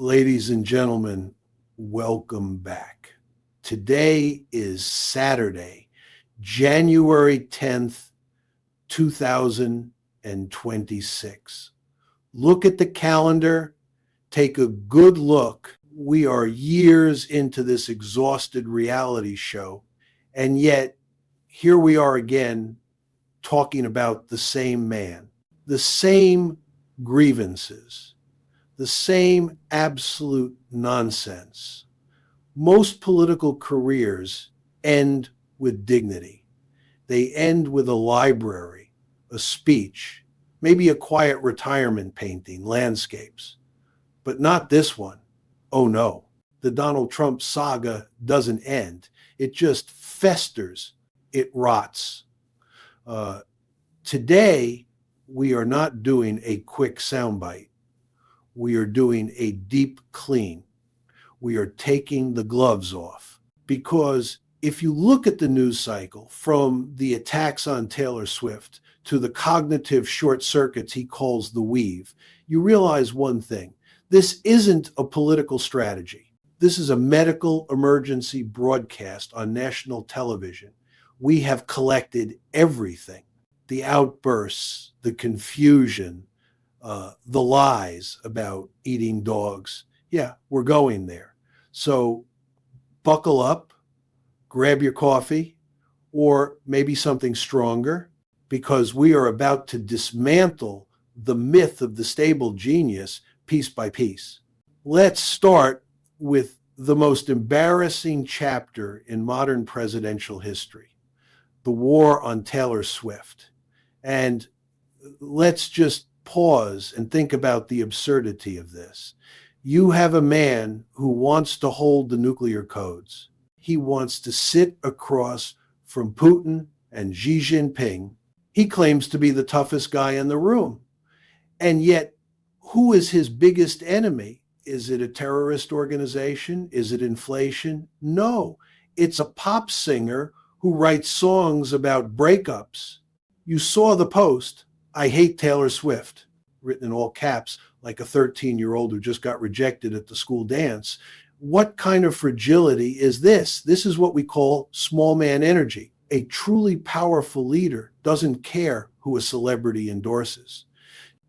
Ladies and gentlemen, welcome back. Today is Saturday, January 10th, 2026. Look at the calendar, take a good look. We are years into this exhausted reality show, and yet here we are again talking about the same man, the same grievances, the same absolute nonsense. Most political careers end with dignity. They end with a library, a speech, maybe a quiet retirement painting, landscapes. But not this one. Oh no, the Donald Trump saga doesn't end. It just festers. It rots. Today, we are not doing a quick soundbite. We are doing a deep clean. We are taking the gloves off. Because if you look at the news cycle, from the attacks on Taylor Swift to the cognitive short circuits he calls the weave, you realize one thing. This isn't a political strategy. This is a medical emergency broadcast on national television. We have collected everything. The outbursts, the confusion, the lies about eating dogs. Yeah, we're going there. So buckle up, grab your coffee, or maybe something stronger, because we are about to dismantle the myth of the stable genius piece by piece. Let's start with the most embarrassing chapter in modern presidential history, the war on Taylor Swift. And let's just pause and think about the absurdity of this. You have a man who wants to hold the nuclear codes. He wants to sit across from Putin and Xi Jinping. He claims to be the toughest guy in the room. And yet, who is his biggest enemy? Is it a terrorist organization? Is it inflation? No, it's a pop singer who writes songs about breakups. You saw the post. I hate Taylor Swift, written in all caps, like a 13-year-old who just got rejected at the school dance. What kind of fragility is this? This is what we call small man energy. A truly powerful leader doesn't care who a celebrity endorses.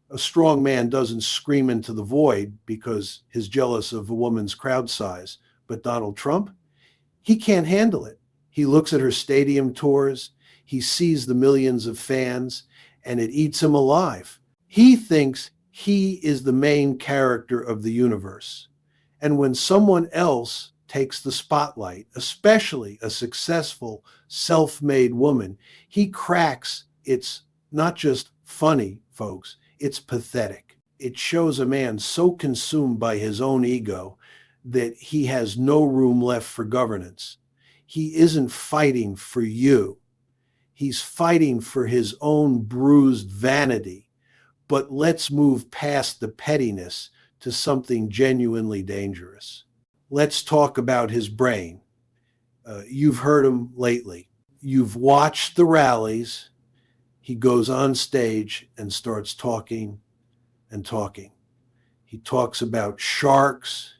A strong man doesn't scream into the void because he's jealous of a woman's crowd size. But Donald Trump, he can't handle it. He looks at her stadium tours. He sees the millions of fans, and it eats him alive. He thinks he is the main character of the universe. And when someone else takes the spotlight, especially a successful, self-made woman, he cracks. It's not just funny, folks. It's pathetic. It shows a man so consumed by his own ego that he has no room left for governance. He isn't fighting for you. He's fighting for his own bruised vanity. But let's move past the pettiness to something genuinely dangerous. Let's talk about his brain. You've heard him lately. You've watched the rallies. He goes on stage and starts talking and talking. He talks about sharks.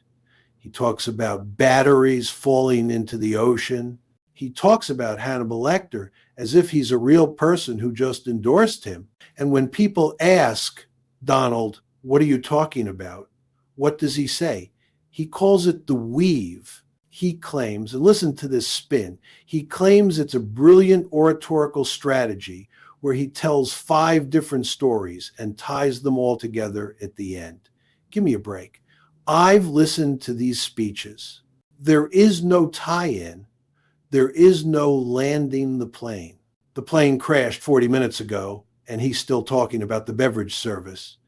He talks about batteries falling into the ocean. He talks about Hannibal Lecter as if he's a real person who just endorsed him. And when people ask Donald, what are you talking about? What does he say? He calls it the weave. He claims, and listen to this spin, he claims it's a brilliant oratorical strategy where he tells 5 different stories and ties them all together at the end. Give me a break. I've listened to these speeches. There is no tie-in. There is no landing the plane. The plane crashed 40 minutes ago, and he's still talking about the beverage service.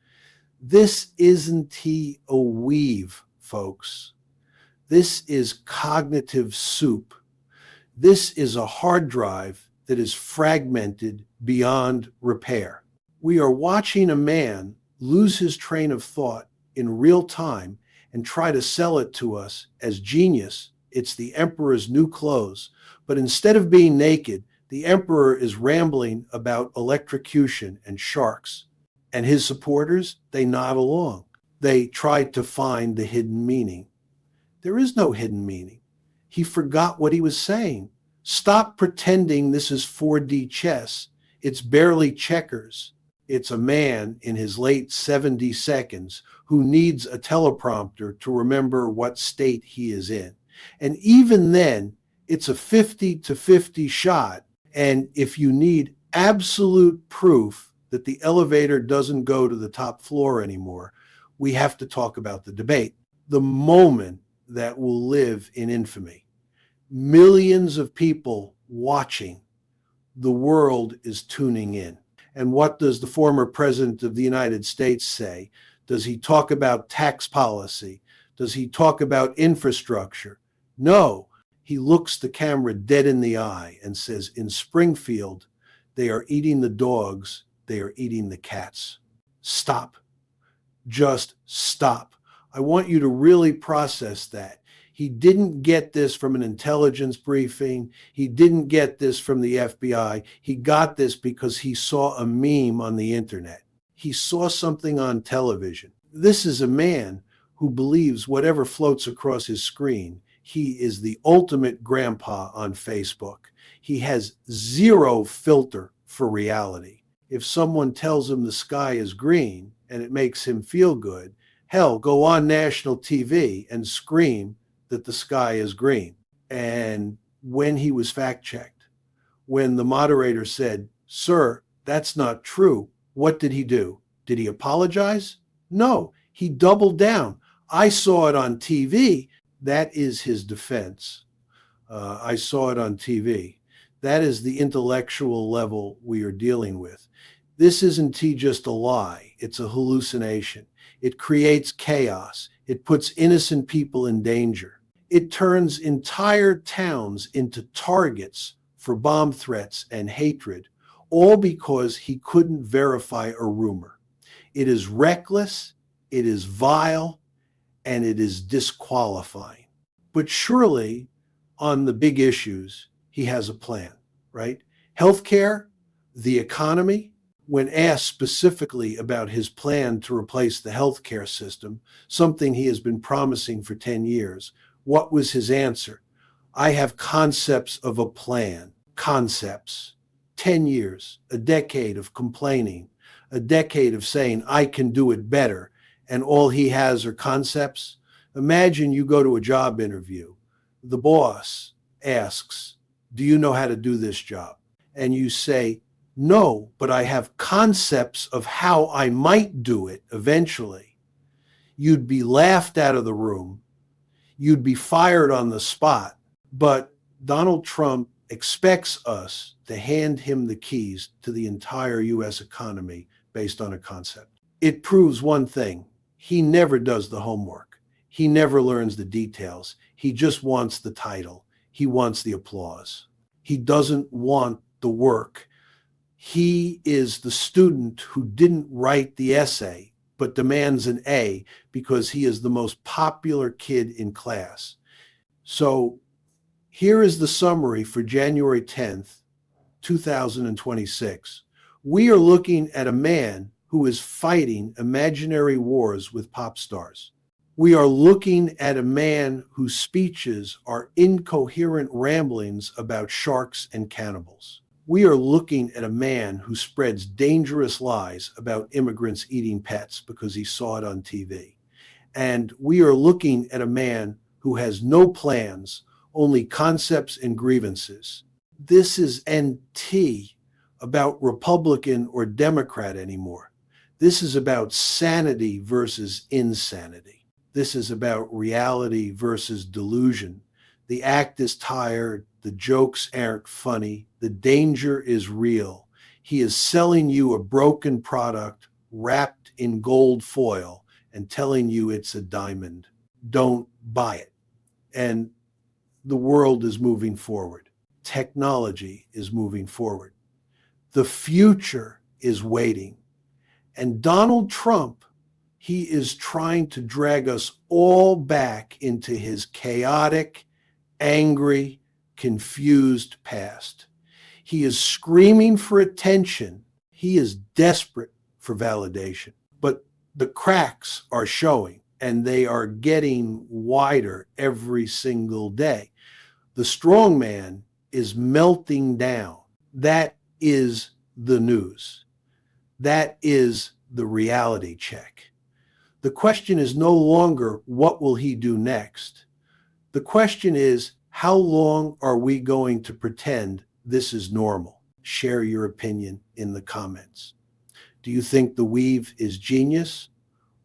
This isn't he a weave, folks. This is cognitive soup. This is a hard drive that is fragmented beyond repair. We are watching a man lose his train of thought in real time and try to sell it to us as genius. It's the emperor's new clothes. But instead of being naked, the emperor is rambling about electrocution and sharks. And his supporters, they nod along. They tried to find the hidden meaning. There is no hidden meaning. He forgot what he was saying. Stop pretending this is 4D chess. It's barely checkers. It's a man in his late 70 seconds who needs a teleprompter to remember what state he is in. And even then, it's a 50-50 shot. And if you need absolute proof that the elevator doesn't go to the top floor anymore, we have to talk about the debate. The moment that will live in infamy. Millions of people watching. The world is tuning in. And what does the former president of the United States say? Does he talk about tax policy? Does he talk about infrastructure? No. He looks the camera dead in the eye and says, in Springfield, they are eating the dogs, they are eating the cats. Stop. Just stop. I want you to really process that. He didn't get this from an intelligence briefing. He didn't get this from the FBI. He got this because he saw a meme on the internet. He saw something on television. This is a man who believes whatever floats across his screen. He is the ultimate grandpa on Facebook. He has zero filter for reality. If someone tells him the sky is green and it makes him feel good, hell, go on national TV and scream that the sky is green. And when he was fact-checked, when the moderator said, "Sir, that's not true," what did he do? Did he apologize? No, he doubled down. I saw it on TV. That is his defense. I saw it on TV. That is the intellectual level we are dealing with. This isn't just a lie. It's a hallucination. It creates chaos. It puts innocent people in danger. It turns entire towns into targets for bomb threats and hatred, all because he couldn't verify a rumor. It is reckless, it is vile, and it is disqualifying. But surely, on the big issues, he has a plan, right? Healthcare, the economy. When asked specifically about his plan to replace the healthcare system, something he has been promising for 10 years, what was his answer? I have concepts of a plan. Concepts. 10 years, a decade of complaining, a decade of saying, I can do it better, and all he has are concepts. Imagine you go to a job interview. The boss asks, do you know how to do this job? And you say, no, but I have concepts of how I might do it eventually. You'd be laughed out of the room. You'd be fired on the spot. But Donald Trump expects us to hand him the keys to the entire U.S. economy based on a concept. It proves one thing. He never does the homework. He never learns the details. He just wants the title. He wants the applause. He doesn't want the work. He is the student who didn't write the essay, but demands an A because he is the most popular kid in class. So here is the summary for January 10th, 2026. We are looking at a man who is fighting imaginary wars with pop stars. We are looking at a man whose speeches are incoherent ramblings about sharks and cannibals. We are looking at a man who spreads dangerous lies about immigrants eating pets because he saw it on TV. And we are looking at a man who has no plans, only concepts and grievances. This is NT about Republican or Democrat anymore. This is about sanity versus insanity. This is about reality versus delusion. The act is tired. The jokes aren't funny. The danger is real. He is selling you a broken product wrapped in gold foil and telling you it's a diamond. Don't buy it. And the world is moving forward. Technology is moving forward. The future is waiting. And Donald Trump, he is trying to drag us all back into his chaotic, angry, confused past. He is screaming for attention. He is desperate for validation. But The cracks are showing, and they are getting wider every single day. The strong man is melting down. That is the news. That is the reality check. The question is no longer, what will he do next? The question is, how long are we going to pretend this is normal? Share your opinion in the comments. Do you think the weave is genius,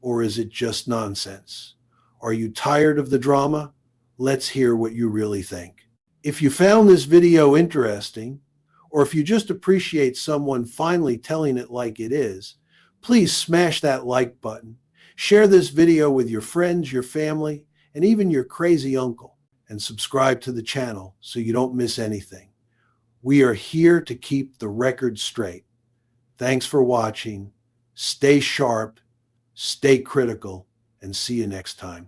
or is it just nonsense? Are you tired of the drama? Let's hear what you really think. If you found this video interesting, or if you just appreciate someone finally telling it like it is, please smash that like button. Share this video with your friends, your family, and even your crazy uncle. And subscribe to the channel so you don't miss anything. We are here to keep the record straight. Thanks for watching. Stay sharp, stay critical, and see you next time.